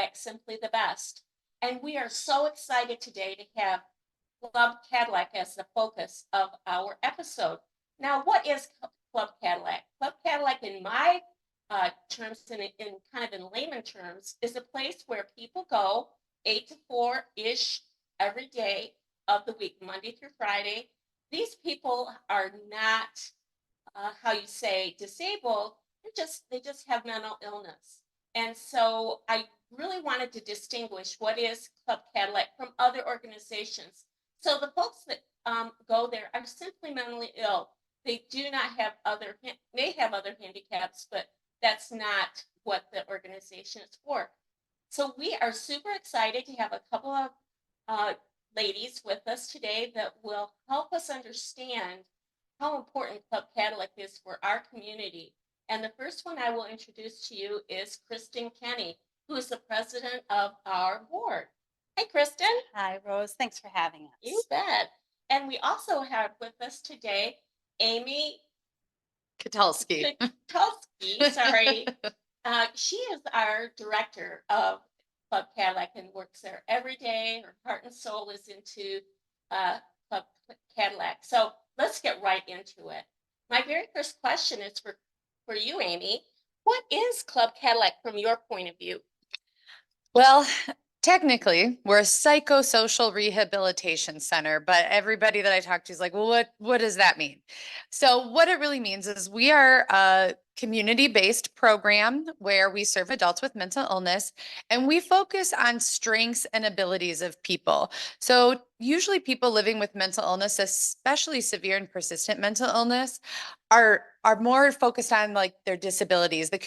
Cadillac, simply the best. And we are so excited today to have Club Cadillac as the focus of our episode. Now, what is Club Cadillac? Club Cadillac, in my terms, in kind of in layman terms, is a place where people go 8 to 4-ish every day of the week, Monday through Friday. These people are not, how you say, disabled. They just have mental illness. And so I really wanted to distinguish what is Club Cadillac from other organizations. So the folks that go there are simply mentally ill. They do not have may have other handicaps, but that's not what the organization is for. So we are super excited to have a couple of ladies with us today that will help us understand how important Club Cadillac is for our community. And the first one I will introduce to you is Kristen Kenny, who is the president of our board. Hey, Kristen. Hi, Rose. Thanks for having us. You bet. And we also have with us today Amy Katalski. Sorry. She is our director of Club Cadillac and works there every day. Her heart and soul is into Club Cadillac. So let's get right into it. My very first question is for you, Amy. What is Club Cadillac from your point of view? Well, technically, we're a psychosocial rehabilitation center, but everybody that I talk to is like, well, what does that mean? So what it really means is we are a community-based program where we serve adults with mental illness, and we focus on strengths and abilities of people. So usually people living with mental illness, especially severe and persistent mental illness, are more focused on like their disabilities, the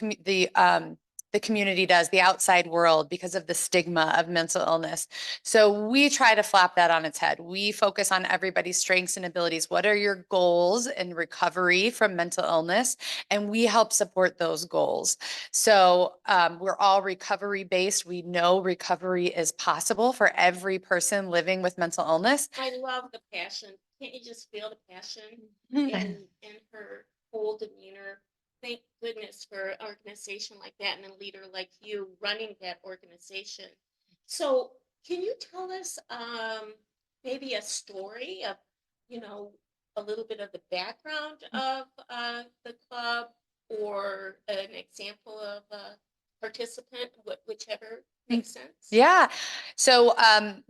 community does, the outside world, because of the stigma of mental illness. So we try to flap that on its head. We focus on everybody's strengths and abilities. What are your goals in recovery from mental illness? And we help support those goals. So we're all recovery based. We know recovery is possible for every person living with mental illness. I love the passion. Can't you just feel the passion in her whole demeanor? Thank goodness for an organization like that and a leader like you running that organization. So can you tell us maybe a story of, a little bit of the background of the club, or an example of a participant, whichever makes sense? Yeah. So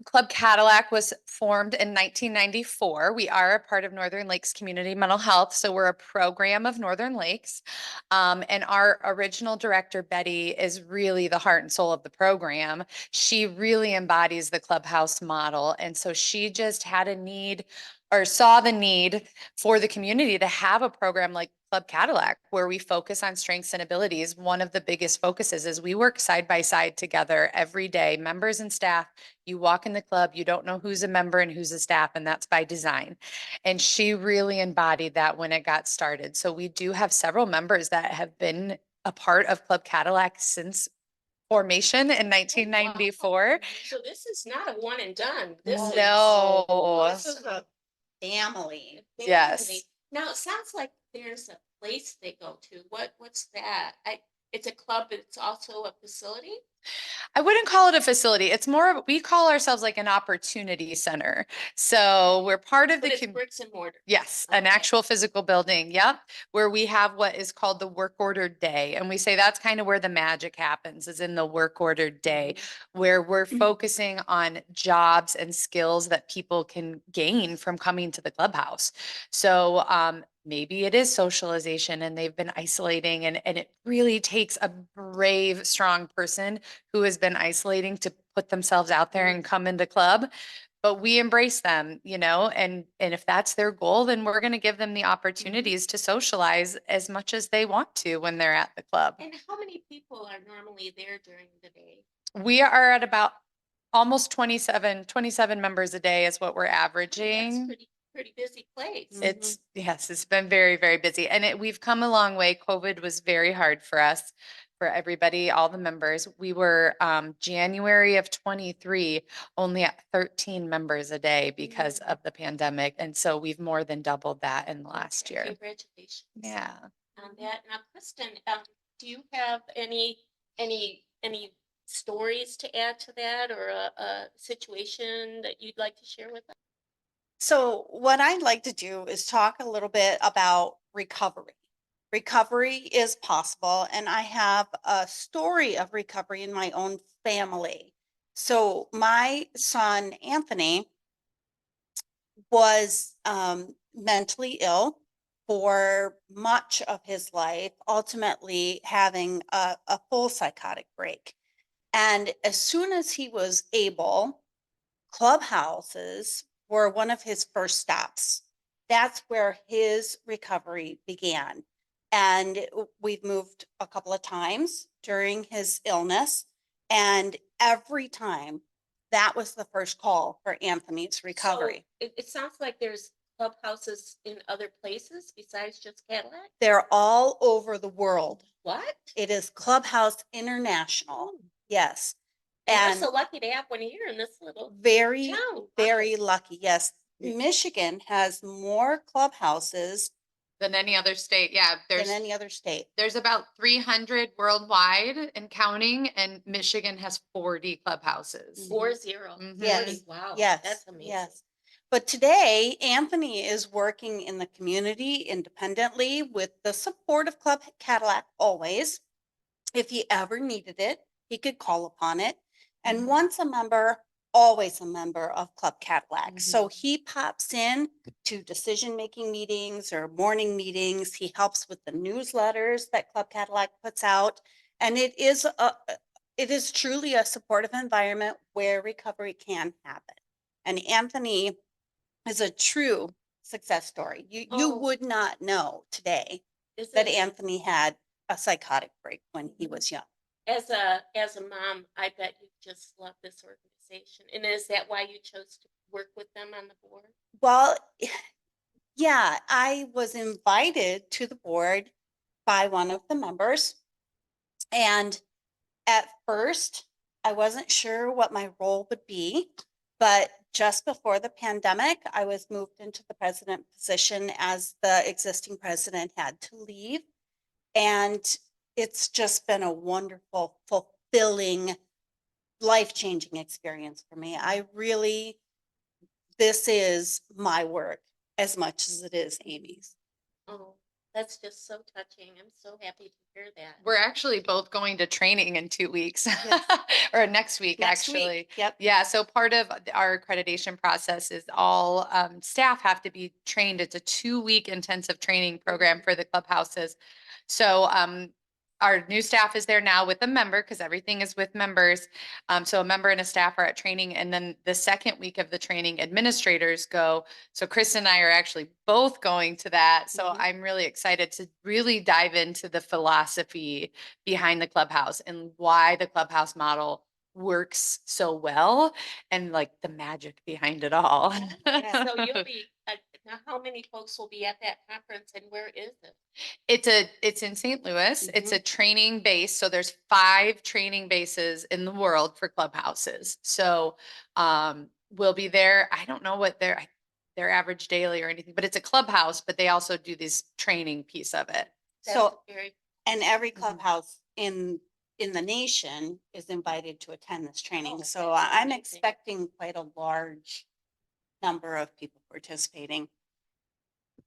Club Cadillac was formed in 1994. We are a part of Northern Lakes Community Mental Health. So we're a program of Northern Lakes. And our original director, Betty, is really the heart and soul of the program. She really embodies the Clubhouse model. And so she just had a need, or saw the need for the community to have a program like Club Cadillac, where we focus on strengths and abilities. One of the biggest focuses is we work side by side together every day, members and staff. You walk in the club, you don't know who's a member and who's a staff, and that's by design. And she really embodied that when it got started. So we do have several members that have been a part of Club Cadillac since formation in 1994. Wow. So this is not a one and done. This is a family. Yes. Now it sounds like there's a place they go to. What's that? It's a club, but it's also a facility. I wouldn't call it a facility. It's more of, we call ourselves like an opportunity center. So we're part of But it's bricks and mortar. Yes, an actual physical building. Yep. Where we have what is called the work order day. And we say that's kind of where the magic happens, is in the work order day, where we're focusing on jobs and skills that people can gain from coming to the clubhouse. So maybe it is socialization and they've been isolating, and it really takes a brave, strong person who has been isolating to put themselves out there and come into club. But we embrace them, and if that's their goal, then we're going to give them the opportunities to socialize as much as they want to when they're at the club. And how many people are normally there during the day? We are at about almost 27 members a day is what we're averaging. That's pretty busy place. It's been very, very busy, and we've come a long way. COVID was very hard for us, for everybody, all the members. We were January of 23 only at 13 members a day because of the pandemic, and so we've more than doubled that in the last year. Congratulations. Yeah. On that. Now, Kristen, do you have any stories to add to that, or a situation that you'd like to share with us? So what I'd like to do is talk a little bit about recovery. Recovery is possible, and I have a story of recovery in my own family. So my son, Anthony, was mentally ill for much of his life, ultimately having a full psychotic break. And as soon as he was able, Clubhouses were one of his first stops. That's where his recovery began. And we've moved a couple of times during his illness. And every time that was the first call for Anthony's recovery. So it sounds like there's clubhouses in other places besides just Cadillac. They're all over the world. What? It is Clubhouse International. Yes. And you're And so lucky to have one here in this little very, town. very lucky. Yes. Michigan has more clubhouses Than any other state. Yeah, than any other state. there's about 300 worldwide and counting, and Michigan has 40 clubhouses. 40. Mhm. Yes. Wow. Yes. That's amazing. Yes. But today, Anthony is working in the community independently with the support of Club Cadillac always. If he ever needed it, he could call upon it. And Mhm. once a member, always a member of Club Cadillac. So Mhm. he pops in to decision-making meetings or morning meetings. He helps with the newsletters that Club Cadillac puts out. And it is truly a supportive environment where recovery can happen. And Anthony is a true success story. You Oh. would not know today Is that it Anthony had a psychotic break when he was young. as a mom? I bet you just love this organization. And is that why you chose to work with them on the board? Well, yeah, I was invited to the board by one of the members. And at first, I wasn't sure what my role would be. But just before the pandemic, I was moved into the president position as the existing president had to leave. And it's just been a wonderful, fulfilling, life-changing experience for me. This is my work as much as it is Amy's. Oh, that's just so touching. I'm so happy to hear that. We're actually both going to training in 2 weeks Yes. or next week, Next actually. week, yep. Yeah. So part of our accreditation process is all staff have to be trained. It's a 2-week intensive training program for the clubhouses. So our new staff is there now with a member because everything is with members. So a member and a staff are at training. And then the second week of the training, administrators go. So Chris and I are actually both going to that. So Mhm. I'm really excited to really dive into the philosophy behind the clubhouse and why the clubhouse model works so well and like the magic behind it all. So you'll be, now how many folks will be at that conference, and where is it? It's in St. Louis. It's a training base. So there's 5 training bases in the world for clubhouses. So we'll be there. I don't know what their average daily or anything, but it's a clubhouse, but they also do this training piece of it. So, Very, and every Mhm. clubhouse in the nation is invited to attend this training. Oh, So that's I'm amazing. expecting quite a large number of people participating.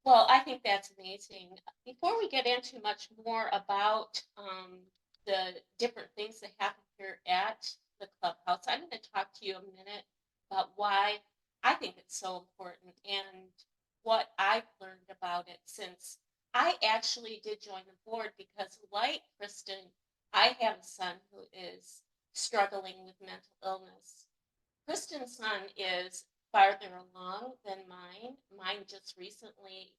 well, I think that's amazing. Before we get into much more about the different things that happen here at the clubhouse, I'm going to talk to you a minute about why I think it's so important and what I've learned about it since I actually did join the board because, like Kristen, I have a son who is struggling with mental illness. Kristen's son is farther along than mine. Mine just recently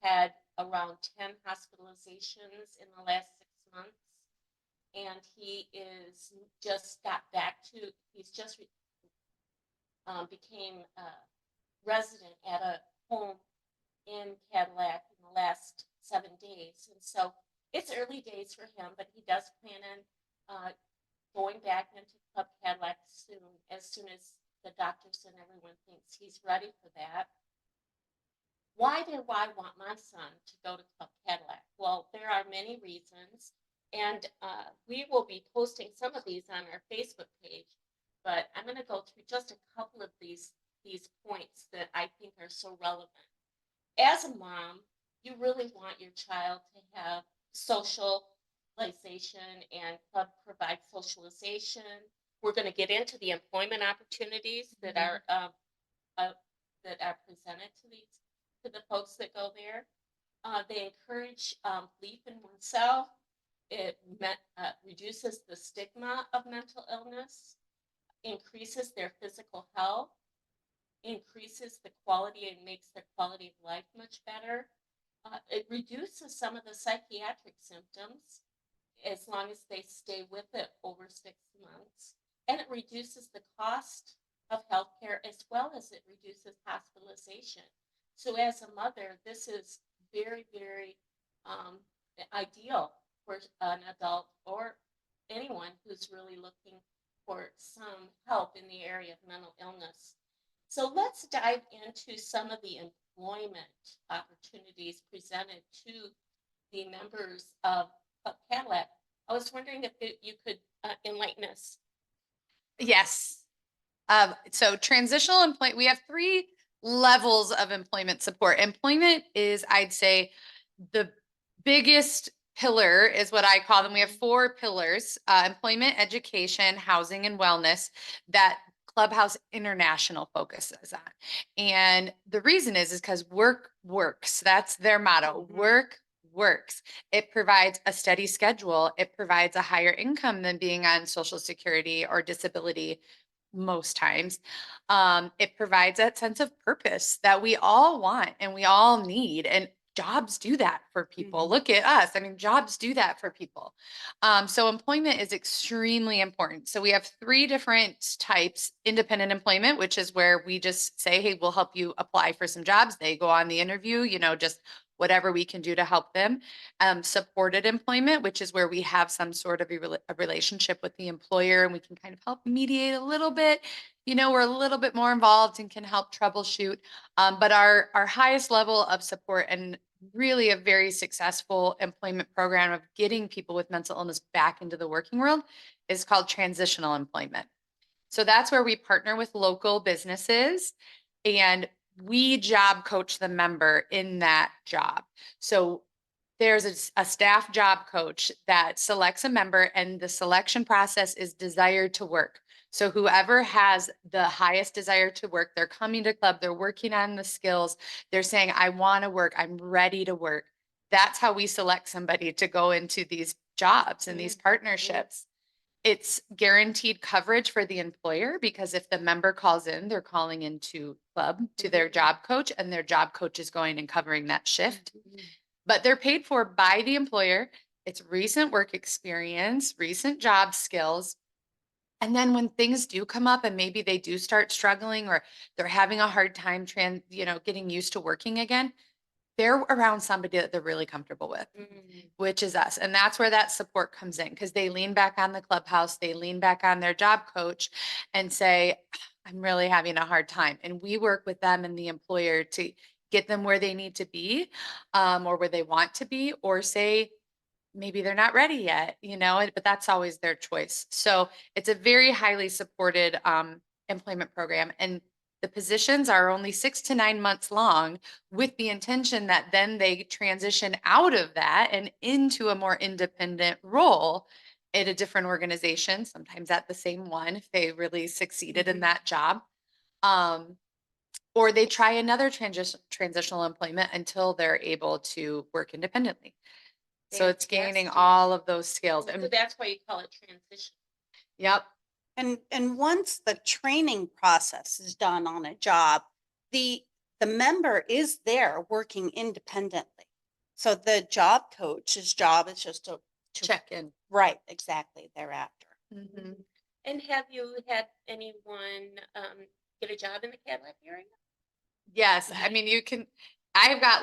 had around 10 hospitalizations in the last 6 months. And he is just got back to, he's just became a resident at a home in Cadillac in the last 7 days. And so it's early days for him, but he does plan on going back into Club Cadillac as soon as the doctors and everyone thinks he's ready for that. Why do I want my son to go to Club Cadillac? Well, there are many reasons. And we will be posting some of these on our Facebook page, but I'm going to go through just a couple of these points that I think are so relevant. As a mom, you really want your child to have socialization, and club provides socialization. We're going to get into the employment opportunities that are presented to the folks that go there. They encourage belief in oneself. It reduces the stigma of mental illness, increases their physical health, increases the quality and makes their quality of life much better. It reduces some of the psychiatric symptoms as long as they stay with it over 6 months. And it reduces the cost of healthcare as well as it reduces hospitalization. So as a mother, this is very, very ideal for an adult or anyone who's really looking for some help in the area of mental illness. So let's dive into some of the employment opportunities presented to the members of Club Cadillac. I was wondering if you could enlighten us. Yes. So transitional employment, we have 3 levels of employment support. Employment is, I'd say, the biggest pillar is what I call them. We have 4 pillars, employment, education, housing, and wellness that Clubhouse International focuses on. And the reason is because work works. That's their motto. Work works. It provides a steady schedule. It provides a higher income than being on Social Security or disability most times. It provides that sense of purpose that we all want and we all need. And jobs do that for people. Look at us. I mean, jobs do that for people. So employment is extremely important. So we have 3 different types: independent employment, which is where we just say, hey, we'll help you apply for some jobs. They go on the interview, just whatever we can do to help them. Supported employment, which is where we have some sort of a relationship with the employer and we can kind of help mediate a little bit. We're a little bit more involved and can help troubleshoot. But our highest level of support and really a very successful employment program of getting people with mental illness back into the working world is called transitional employment. So that's where we partner with local businesses and we job coach the member in that job. So there's a staff job coach that selects a member and the selection process is desired to work. So whoever has the highest desire to work, they're coming to club, they're working on the skills, they're saying, I want to work, I'm ready to work. That's how we select somebody to go into these jobs and these partnerships. It's guaranteed coverage for the employer because if the member calls in, they're calling into club to their job coach and their job coach is going and covering that shift. But they're paid for by the employer. It's recent work experience, recent job skills. And then when things do come up and maybe they do start struggling or they're having a hard time getting used to working again, they're around somebody that they're really comfortable with, which is us. And that's where that support comes in because they lean back on the Clubhouse, they lean back on their job coach and say, I'm really having a hard time. And we work with them and the employer to get them where they need to be or where they want to be, or say, maybe they're not ready yet, but that's always their choice. So it's a very highly supported employment program. And the positions are only 6 to 9 months long with the intention that then they transition out of that and into a more independent role at a different organization, sometimes at the same one if they really succeeded in that job. Or they try another transitional employment until they're able to work independently. So it's gaining all of those skills. So that's why you call it transition. Yep. And once the training process is done on a job, the member is there working independently. So the job coach's job is just to Check in. Right, exactly, thereafter. And have you had anyone get a job in the Cadillac area? Yes, I mean I've got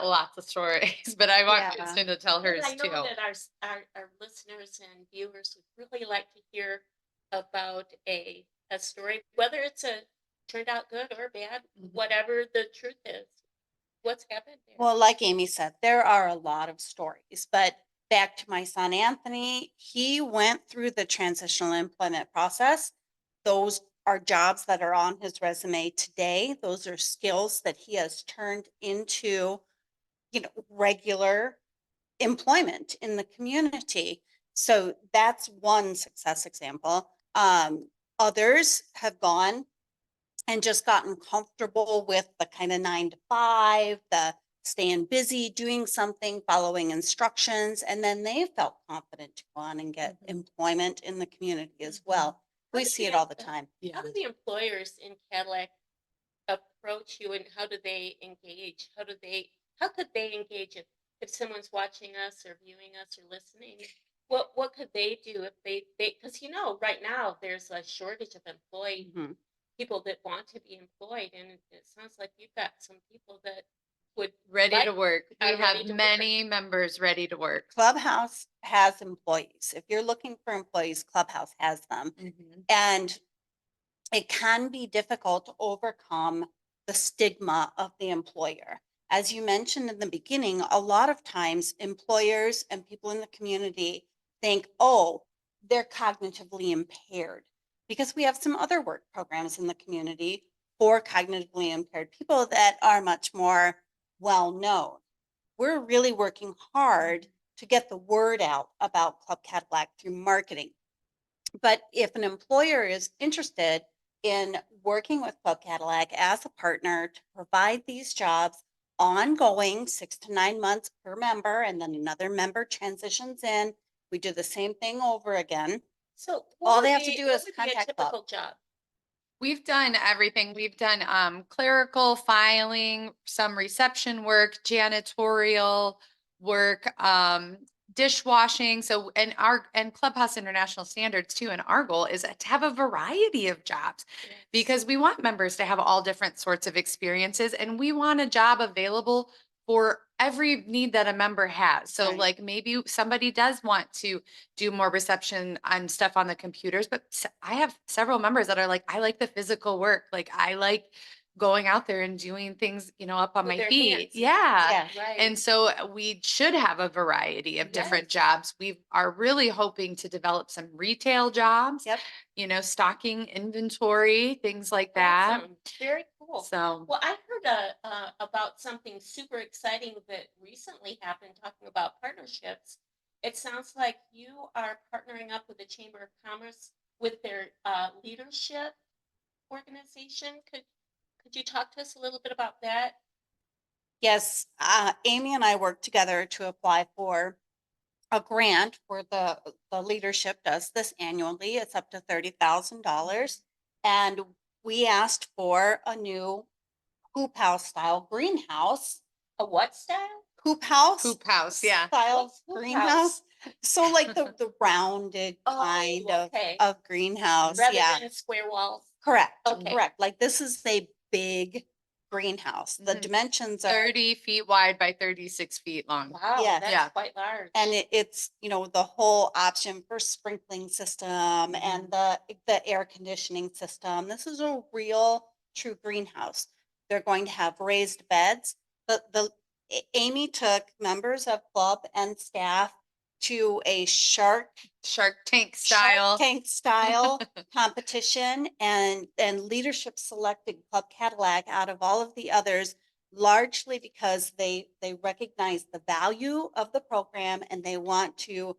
lots of stories, but I want Kristen to tell hers I know too. that our listeners and viewers would really like to hear about a story, whether it's turned out good or bad, whatever the truth is. What's happened there? Well, like Amy said, there are a lot of stories, but back to my son Anthony, he went through the transitional employment process. Those are jobs that are on his resume today. Those are skills that he has turned into, regular employment in the community. So that's one success example. Others have gone and just gotten comfortable with the kind of 9 to 5, the staying busy, doing something, following instructions, and then they felt confident to go on and get employment in the community as well. We see it all the time. How do the employers in Cadillac approach you, and how do they engage? How could they engage if someone's watching us or viewing us or listening? What could they do if they because right now there's a shortage of employee Mhm. people that want to be employed, and it sounds like you've got some people that would Ready to work. We are ready have to work. many members ready to work. Clubhouse has employees. If you're looking for employees, Clubhouse has them. And it can be difficult to overcome the stigma of the employer. As you mentioned in the beginning, a lot of times employers and people in the community think, oh, they're cognitively impaired, because we have some other work programs in the community for cognitively impaired people that are much more well known. We're really working hard to get the word out about Club Cadillac through marketing. But if an employer is interested in working with Club Cadillac as a partner to provide these jobs ongoing, 6 to 9 months per member, and then another member transitions in, we do the same thing over again. So All they have to do is a contact typical Club. job. We've done everything. We've done clerical, filing, some reception work, janitorial work, dishwashing. So and Clubhouse International Standards too. And our goal is to have a variety of jobs because we want members to have all different sorts of experiences, and we want a job available for every need that a member has. So Right. like maybe somebody does want to do more reception and stuff on the computers, but I have several members that are like, I like the physical work. Like I like going out there and doing things, up on With my their feet. hands. Yeah. Yeah. Right. And so we should have a variety of different jobs. We are really hoping to develop some retail jobs, Yep. stocking inventory, things like that. Awesome. Very cool. So, Well, I heard about something super exciting that recently happened, talking about partnerships. It sounds like you are partnering up with the Chamber of Commerce with their leadership organization. Could you talk to us a little bit about that? Yes, Amy and I worked together to apply for a grant where the leadership does this annually. It's up to $30,000. And we asked for a new hoop house style greenhouse. A what style? Hoop house. Hoop house, yeah. Style What's hoop greenhouse. So like the rounded kind okay. of greenhouse. Rather Yeah. than square walls. Correct. Okay. Correct. Like this is a big greenhouse. The Mhm. dimensions are 30 feet wide by 36 feet long. Wow, Yes. that's Yeah. quite large. and it's the whole option for sprinkling system and the air conditioning system. This is a real true greenhouse. They're going to have raised beds. Amy took members of club and staff to a Shark Tank style. Tank style competition, and leadership selected Club Cadillac out of all of the others, largely because they recognize the value of the program and they want to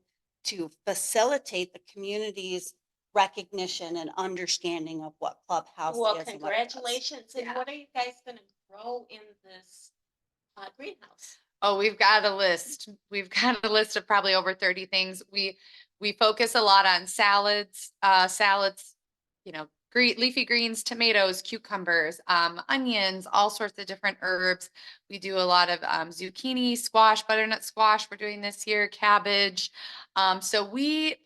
facilitate the community's recognition and understanding of what Clubhouse Well, is and what it does. congratulations. And Yeah. what are you guys going to grow in this greenhouse? Oh, we've got a list. We've got a list of probably over 30 things. We focus a lot on salads, leafy greens, tomatoes, cucumbers, onions, all sorts of different herbs. We do a lot of zucchini, squash, butternut squash we're doing this year, cabbage. So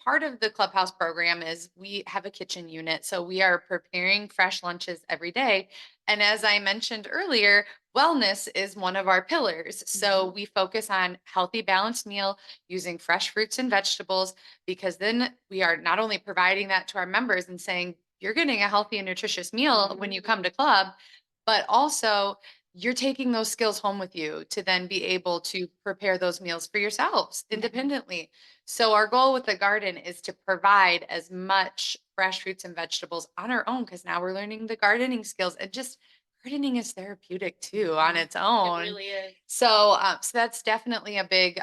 part of the Clubhouse program is we have a kitchen unit. So we are preparing fresh lunches every day. And as I mentioned earlier, wellness is one of our pillars. So we focus on healthy, balanced meal using fresh fruits and vegetables, because then we are not only providing that to our members and saying, you're getting a healthy and nutritious meal when you come to club, but also you're taking those skills home with you to then be able to prepare those meals for yourselves independently. So our goal with the garden is to provide as much fresh fruits and vegetables on our own, because now we're learning the gardening skills, and just gardening is therapeutic too on its It own. really is. So, so that's definitely a big,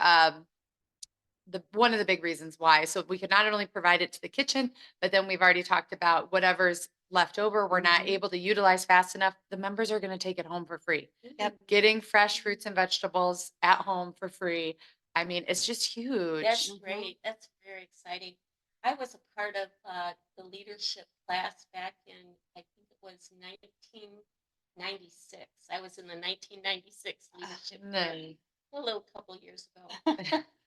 one of the big reasons why. So we could not only provide it to the kitchen, but then we've already talked about whatever's left over, we're not able to utilize fast enough. The members are going to take it home for free. Yep. Getting fresh fruits and vegetables at home for free. I mean, it's just huge. That's great. That's very exciting. I was a part of the leadership class back in, I think it was 1996. I was in the 1996 leadership group, Nice. a little couple years ago.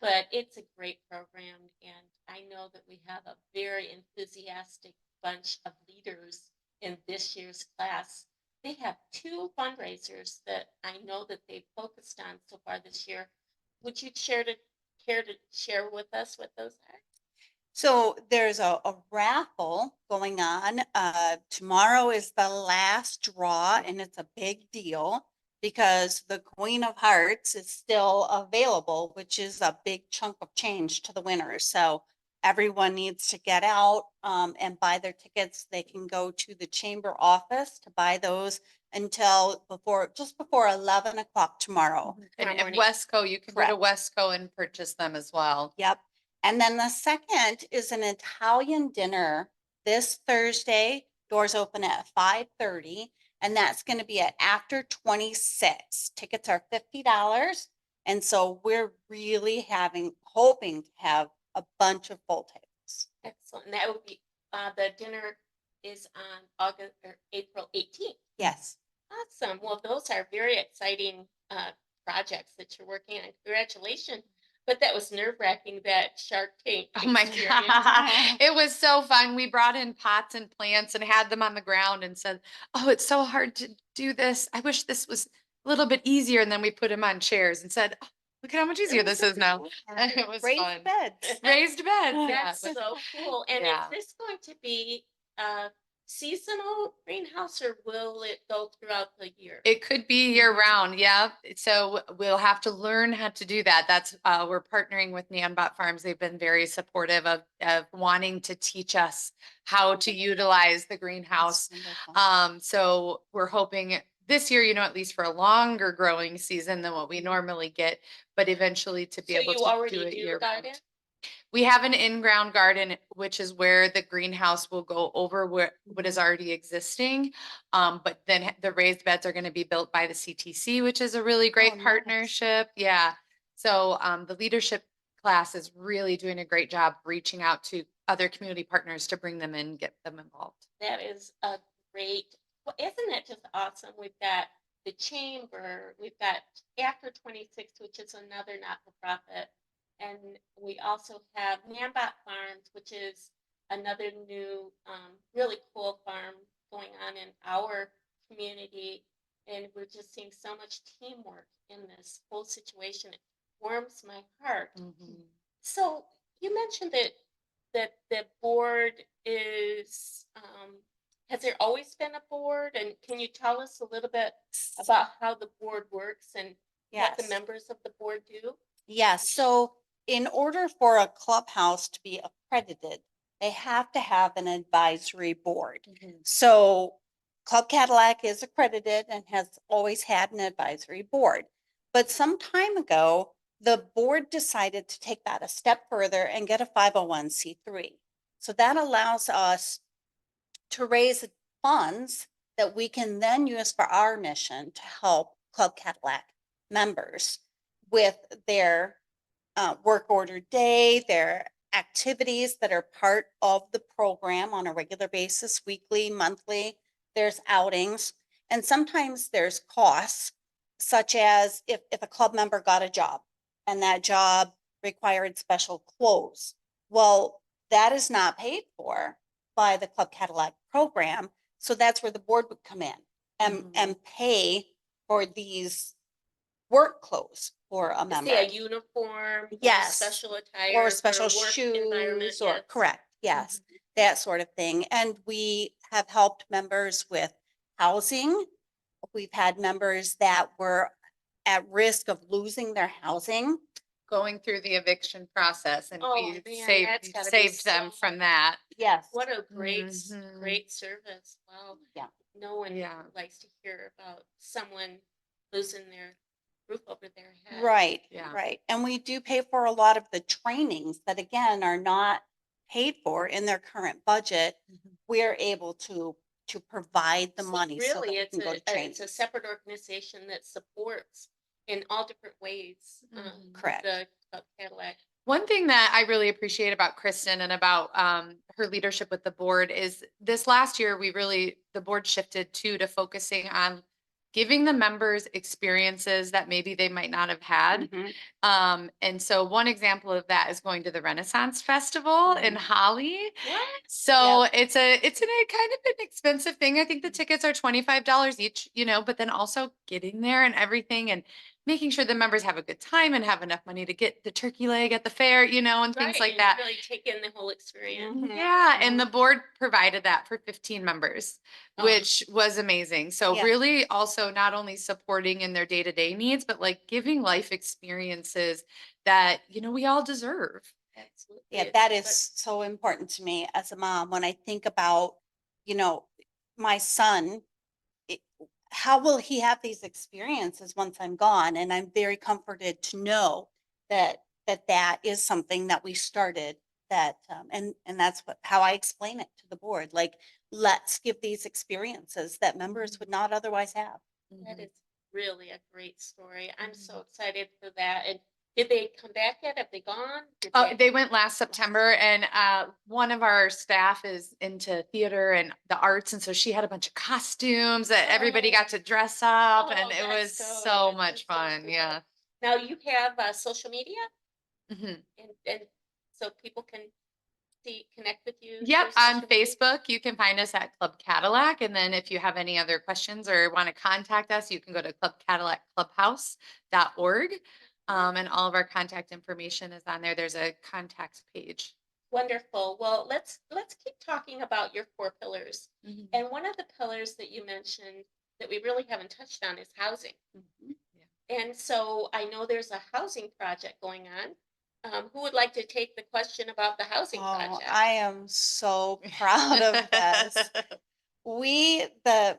But it's a great program, and I know that we have a very enthusiastic bunch of leaders in this year's class. They have 2 fundraisers that I know that they've focused on so far this year. Would you care to share with us what those are? So there's a raffle going on. Tomorrow is the last draw, and it's a big deal because the Queen of Hearts is still available, which is a big chunk of change to the winners. So everyone needs to get out and buy their tickets. They can go to the chamber office to buy those until just before 11 o'clock tomorrow. And Tomorrow at morning. Wesco, you can go to Correct. Wesco and purchase them as well. Yep. And then the second is an Italian dinner this Thursday. Doors open at 5:30, and that's going to be at after 26. Tickets are $50. And so we're really hoping to have a bunch of full tables. Excellent. And that would be, the dinner is on August or April 18th. Yes. Awesome. Well, those are very exciting projects that you're working on. Congratulations. But that was nerve-wracking, that Shark Tank Oh my experience. God. It was so fun. We brought in pots and plants and had them on the ground and said, "Oh, it's so hard to do this. I wish this was a little bit easier." And then we put them on chairs and said, "Oh, look at how much easier this is now." It was Raised fun. beds. Raised beds. Yeah, That's it was- so cool. And Yeah. is this going to be a seasonal greenhouse, or will it go throughout the year? It could be year round. Yeah. So we'll have to learn how to do that. That's we're partnering with Neonbot Farms. They've been very supportive of wanting to teach us how to utilize the greenhouse. So we're hoping this year, at least for a longer growing season than what we normally get, but eventually to be So able you to already do it do year garden? round. We have an in-ground garden, which is where the greenhouse will go over what is already existing. But then the raised beds are going to be built by the CTC, which is a really great nice. partnership. Yeah. So the leadership class is really doing a great job reaching out to other community partners to bring them in, get them involved. That is a great, well, isn't it just awesome? We've got the chamber, we've got After 26, which is another not-for-profit. And we also have Nambot Farms, which is another new, really cool farm going on in our community. And we're just seeing so much teamwork in this whole situation. It warms my heart. So you mentioned that the board is, has there always been a board? And can you tell us a little bit about how the board works and what the Yes. members of the board do? Yes, so in order for a clubhouse to be accredited, they have to have an advisory board. So Club Cadillac is accredited and has always had an advisory board. But some time ago, the board decided to take that a step further and get a 501c3. So that allows us to raise funds that we can then use for our mission to help Club Cadillac members with their work order day, their activities that are part of the program on a regular basis, weekly, monthly. There's outings, and sometimes there's costs, such as if a club member got a job and that job required special clothes. Well, that is not paid for by the Club Cadillac program. So that's where the board would come in and pay for these work clothes for a member. Say a uniform, Yes. special attire, Or for special work environment, shoes, or yes. correct, yes, that sort of thing. And we have helped members with housing we've had members that were at risk of losing their housing. Going through the eviction process and Oh, we man, that's saved, gotta be saved them so from that. Yes. What a great, Mhm. great service. Wow. Yeah. No one Yeah. likes to hear about someone losing their roof over their head. Right, Yeah. right. And we do pay for a lot of the trainings that again are not paid for in their current budget. Mhm. We're able to provide the So money so that really, we can go to training. it's a separate organization that supports in all different ways. Correct. The Club Cadillac. One thing that I really appreciate about Kristen and about her leadership with the board is this last year, the board shifted to focusing on giving the members experiences that maybe they might not have had. Mhm. And so one example of that is going to the Renaissance Festival in Mhm. Holly. What? So Yep. it's a kind of an expensive thing. I think the tickets are $25 each, but then also getting there and everything and making sure the members have a good time and have enough money to get the turkey leg at the fair, and things Right, like and that. really take in the whole experience. Mhm. Yeah, and the Mhm. board provided that for 15 members, Oh. which was amazing. So Yeah. really also not only supporting in their day-to-day needs, but like giving life experiences that, we all deserve. Absolutely. Yeah, that is so important to me as a mom when I think about, you know, my son. it- How will he have these experiences once I'm gone? And I'm very comforted to know that is something that we started, that and that's how I explain it to the board. Like, let's give these experiences that members would not otherwise have. That Mhm. is really a great story. I'm so Mhm. excited for that. And did they come back yet? Have they gone? They went last September, and one of our staff is into theater and the arts, and so she had a bunch of costumes that everybody got to dress up, and it was so much fun. Yeah. Now you have social media, Mhm. and so people can connect with you. Yep, through on social media? Facebook, you can find us at Club Cadillac. And then if you have any other questions or want to contact us, you can go to clubcadillacClubhouse.org. And all of our contact information is on there. There's a contact page. Wonderful. Well, let's keep talking about your 4 pillars. Mhm. And one of the pillars that you mentioned that we really haven't touched on is housing. Mhm. And so I know there's a housing project going on. Who would like to take the question about the housing Oh, project? I am so proud of this. We the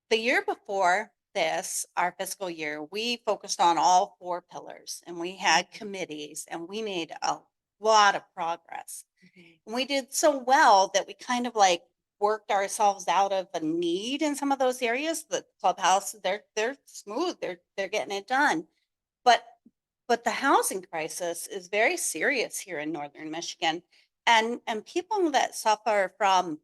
the year before this, our fiscal year, we focused on all 4 pillars and we had committees and we made a lot of progress. And we did so well that we kind of like worked ourselves out of a need in some of those areas. The clubhouse, they're smooth, they're getting it done. But but the housing crisis is very serious here in northern Michigan. And people that suffer from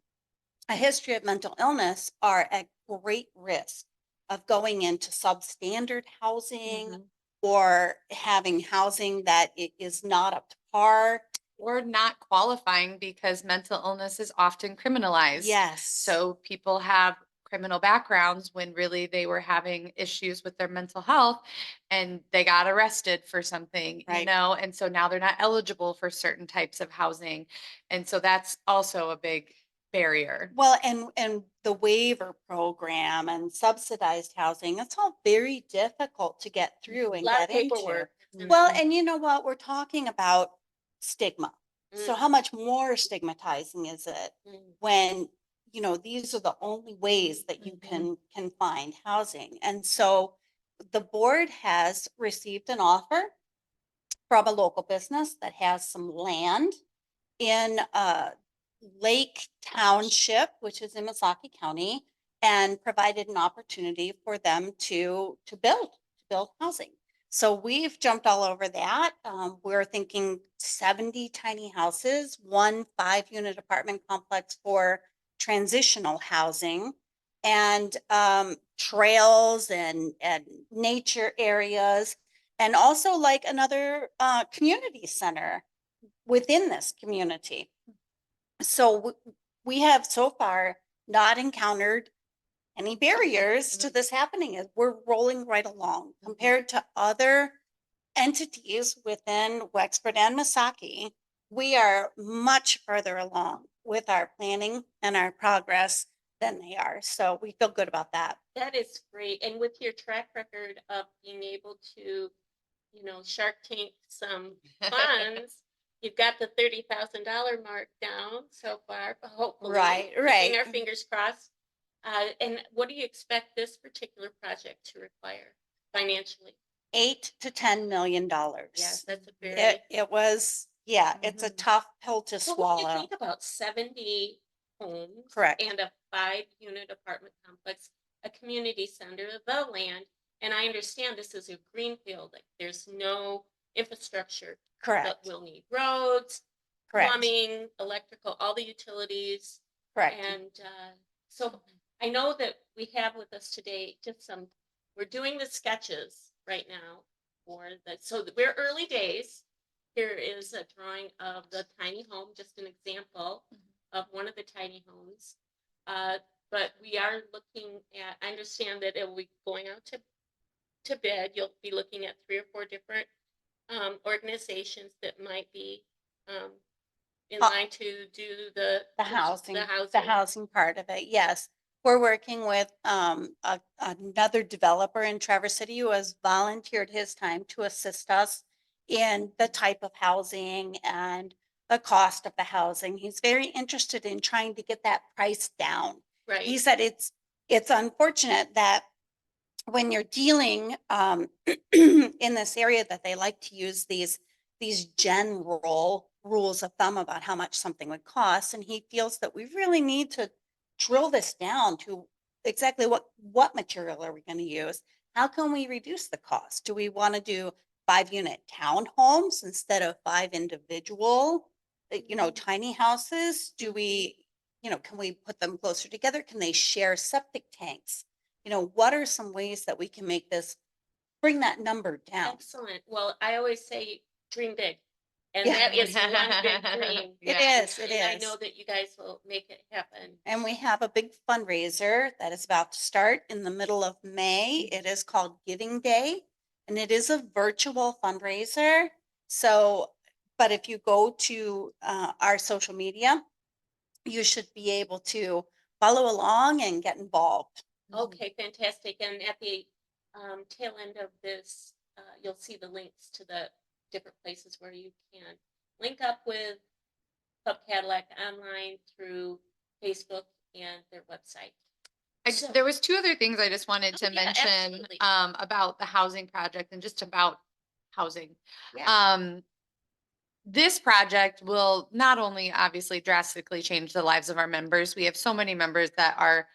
a history of mental illness are at great risk of going into substandard housing Mhm. or having housing that is not up to par. Or not qualifying because mental illness is often criminalized. Yes. So people have criminal backgrounds when really they were having issues with their mental health and they got arrested for something, Right. and so now they're not eligible for certain types of housing. And so that's also a big barrier. Well, and the waiver program and subsidized housing, it's all very difficult to get through A and lot get of paperwork. into. Well, and you know what? We're talking about stigma. So Mm, how much more stigmatizing is it mm. when, these are the only ways that you Mhm. can find housing? And so the board has received an offer from a local business that has some land in Lake Township, which is in Misaki County, and provided an opportunity for them to build housing. So we've jumped all over that. We're thinking 70 tiny houses, one 5-unit apartment complex for transitional housing, and trails and nature areas, and also like another community center within this community. So we have so far not encountered any barriers to this happening, as we're rolling right along compared to other entities within Wexford and Misaki. We are much further along with our planning and our progress than they are. So we feel good about that. That is great. And with your track record of being able to, Shark Tank some funds, you've got the $30,000 mark down so far, hopefully. Right, Keeping right. our fingers crossed. And what do you expect this particular project to require financially? $8 to $10 million. Yes, that's a very. It was, yeah, it's a tough pill to Well, when you swallow. think about 70 homes. Correct. And a 5-unit apartment complex, a community center, the land, and I understand this is a greenfield, like there's no infrastructure. But Correct, we'll need roads, correct, plumbing, electrical, all the utilities. correct. And so I know that we have with us today just we're doing the sketches right now we're early days. Here is a drawing of the tiny home, just an example of one of the tiny homes. But we are looking at, I understand that it will be going out to bid. You'll be looking at 3 or 4 different organizations that might be in line to do The housing, the housing. the housing part of it, yes. We're working with another developer in Traverse City who has volunteered his time to assist us in the type of housing and the cost of the housing. He's very interested in trying to get that price down. He Right. said it's unfortunate that when you're dealing in this area that they like to use these general rules of thumb about how much something would cost, and he feels that we really need to drill this down to exactly what material are we going to use? How can we reduce the cost? Do we want to do 5-unit townhomes instead of 5 individual, tiny houses? Do we, can we put them closer together? Can they share septic tanks? What are some ways that we can make this, bring that number down? Excellent. Well, I always say dream big. And Yeah. that is one big dream. It Yeah. is, it And I is. know that you guys will make it happen. And we have a big fundraiser that is about to start in the middle of May. It is called Giving Day, and it is a virtual fundraiser. So, but if you go to our social media, you should be able to follow along and get involved. Okay, fantastic. And at the tail end of this, you'll see the links to the different places where you can link up with Club Cadillac online through Facebook and their website. So- There was 2 other things I just wanted to Oh, yeah, mention absolutely. about the housing project and just about housing. Yeah. This project will not only obviously drastically change the lives of our members. We have so many members that are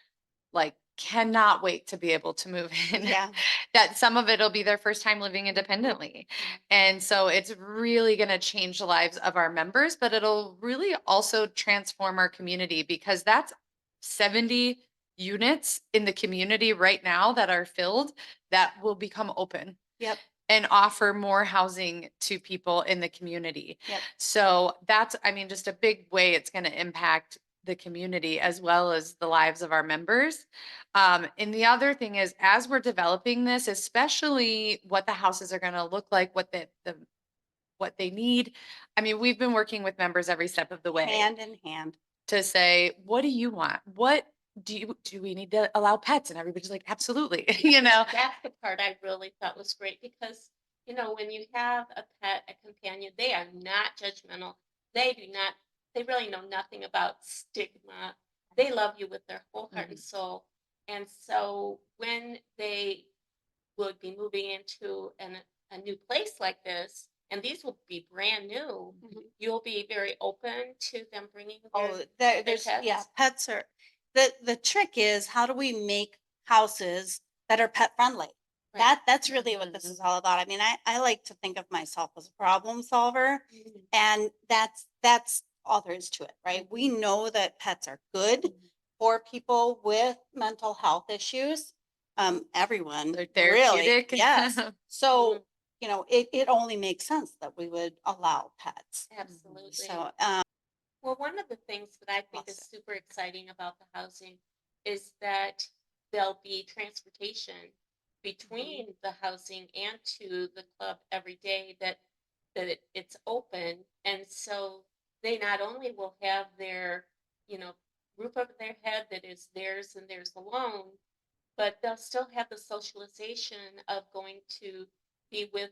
like cannot wait to be able to move in. Yeah. That some of it'll be their first time living independently. And so it's really going to change the lives of our members, but it'll really also transform our community because that's 70 units in the community right now that are filled that will become open. Yep. And offer more housing to people in the community. Yep. So that's, I mean, just a big way it's going to impact the community as well as the lives of our members. And the other thing is, as we're developing this, especially what the houses are going to look like, what they need. I mean, we've been working with members every step of the way. Hand in hand. To say, what do you want? What do we need to allow pets? And everybody's like, absolutely. That's the part I really thought was great because, when you have a pet, a companion, they are not judgmental. They really know nothing about stigma. They love you with their whole heart and soul. And so when they would be moving into a new place like this, and these will be brand new, you'll be very open to them bringing their There's, pets? yeah, pets are, the trick is how do we make houses that are pet friendly? Right. That's really what this is all about. I mean, I like to think of myself as a problem solver, and that's all there is to it, right? We know that pets are good for people with mental health issues. Everyone, They're really, therapeutic. yes. So, it only makes sense that we would allow pets. Absolutely. So, Well, one of the things that I think is super exciting about the housing is that there'll be transportation between the housing and to the club every day, that it's open. And so they not only will have their, roof over their head that is theirs and theirs alone, but they'll still have the socialization of going to be with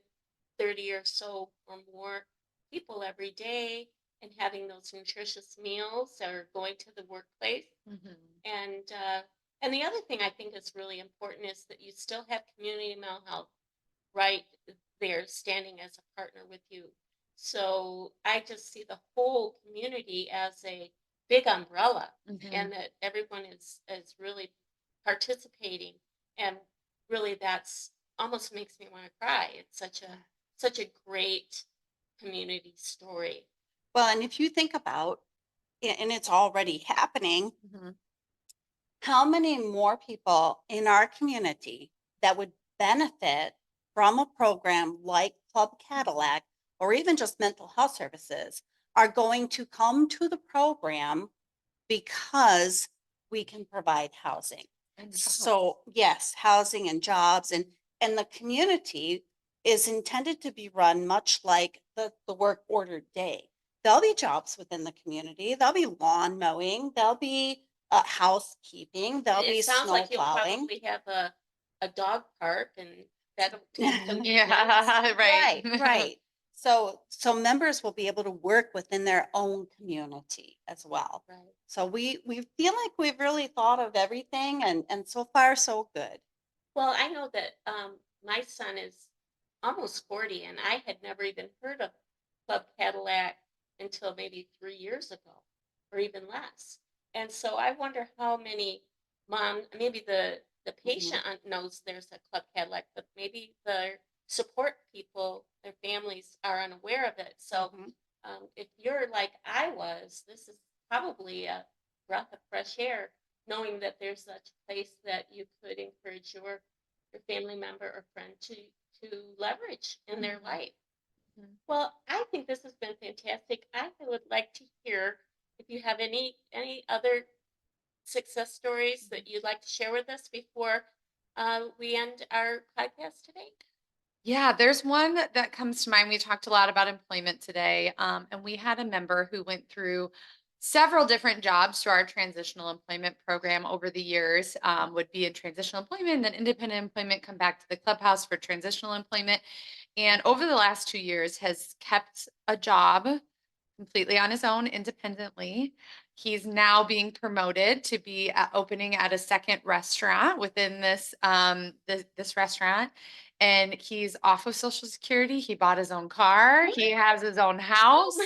30 or so or more people every day and having those nutritious meals or going to the workplace. And and the other thing I think is really important is that you still have community mental health right there standing as a partner with you. So I just see the whole community as a big umbrella and that everyone is really participating, and really that's almost makes me want to cry. It's such a great community story. Well, and if you think about, and it's already happening, how many more people in our community that would benefit from a program like Club Cadillac or even just mental health services are going to come to the program because we can provide housing. And So yes, housing and jobs, and the community is intended to be run much like the work ordered day. There'll be jobs within the community. There'll be lawn mowing. There'll be housekeeping. There'll be It sounds snow like you'll plowing. probably have a dog park, and that'll tend some Yeah, maintenance. right. Right. So members will be able to work within their own community as well. Right. So we feel like we've really thought of everything, and so far so good. Well, I know that my son is almost 40, and I had never even heard of Club Cadillac until maybe 3 years ago, or even less. And so I wonder how many maybe the patient knows there's a Club Cadillac, but maybe the support people, their families are unaware of it. So if you're like I was, this is probably a breath of fresh air, knowing that there's such a place that you could encourage your family member or friend to leverage in their life. Well, I think this has been fantastic. I would like to hear if you have any other success stories that you'd like to share with us before we end our podcast today. Yeah, there's one that comes to mind. We talked a lot about employment today, and we had a member who went through several different jobs through our transitional employment program over the years. Would be in transitional employment, then independent employment, come back to the clubhouse for transitional employment, and over the last 2 years has kept a job completely on his own independently. He's now being promoted to be opening at a second restaurant within this restaurant, and he's off of Social Security. He bought his own car. He has his own house.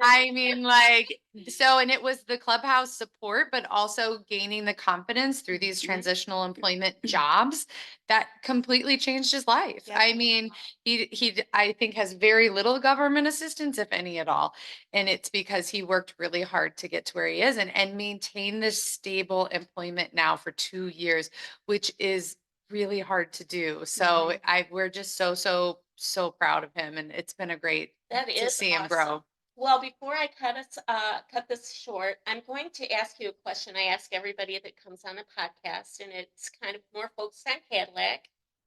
I mean, like, so, and it was the clubhouse support, but also gaining the confidence through these transitional employment jobs that completely changed his life. Yep. I mean, I think has very little government assistance, if any at all. And it's because he worked really hard to get to where he is and maintain this stable employment now for 2 years, which is really hard to do. So we're just so proud of him, and it's been a great That to is see him awesome. grow. Well, before I cut this short, I'm going to ask you a question I ask everybody that comes on the podcast, and it's kind of more focused on Cadillac,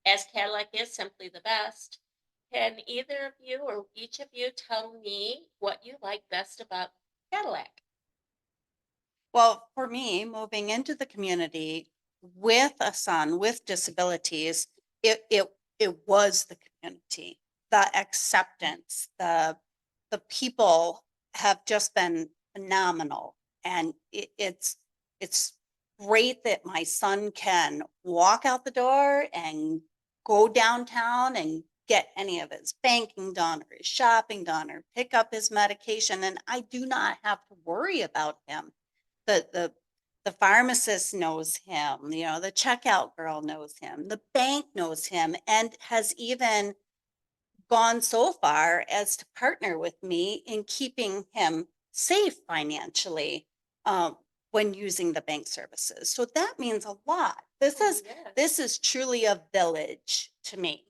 as Cadillac is simply the best. Can either of you or each of you tell me what you like best about Cadillac? Well, for me, moving into the community with a son with disabilities, it was the community, the acceptance, the people have just been phenomenal. And it's great that my son can walk out the door and go downtown and get any of his banking done or his shopping done or pick up his medication. And I do not have to worry about him. The pharmacist knows him, the checkout girl knows him, the bank knows him, and has even gone so far as to partner with me in keeping him safe financially when using the bank services. So that means a lot. This is Yes. this is truly a village to me.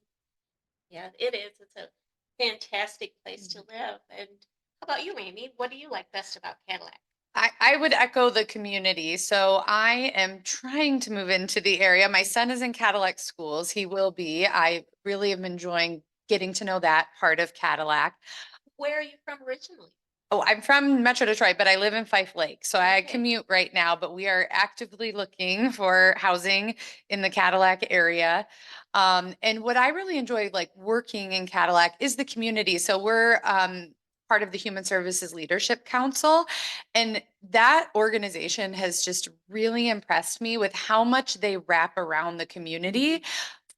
Yeah, it is. It's a fantastic place to live. And how about you, Amy? What do you like best about Cadillac? I would echo the community. So I am trying to move into the area. My son is in Cadillac schools. He will be. I really am enjoying getting to know that part of Cadillac. Where are you from originally? Oh, I'm from Metro Detroit, but I live in Fife Lake, so I Okay. commute right now, but we are actively looking for housing in the Cadillac area. And what I really enjoy like working in Cadillac is the community. So we're part of the Human Services Leadership Council, and that organization has just really impressed me with how much they wrap around the community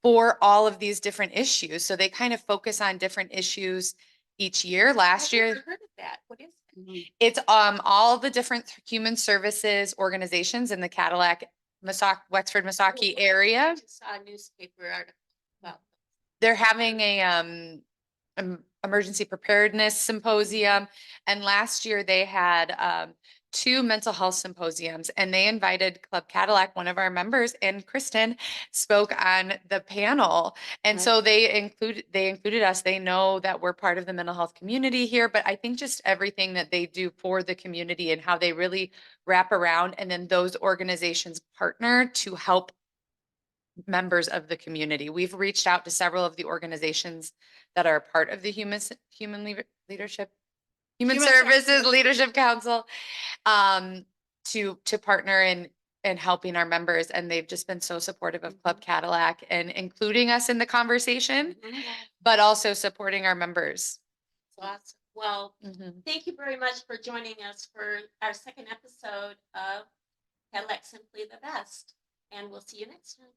for all of these different issues. So they kind of focus on different issues each year. Last I've year, never heard of that. What is it? Mhm. it's all the different human services organizations in the Cadillac, Wexford, Missaukee Oh, area. I just saw a newspaper article about. They're having a emergency preparedness symposium, and last year they had two mental health symposiums, and they invited Club Cadillac, one of our members, and Kristen spoke on the panel. And so they included us. They know that we're part of the mental health community here, but I think just everything that they do for the community and how they really wrap around, and then those organizations partner to help members of the community. We've reached out to several of the organizations that are part of the leadership, Human Services Leadership Council, to partner in helping our members. And they've just been so supportive of Club Cadillac and including us in the conversation, Mhm. but also supporting our members. Awesome. Well, Mhm. thank you very much for joining us for our second episode of Cadillac Simply the Best. And we'll see you next time.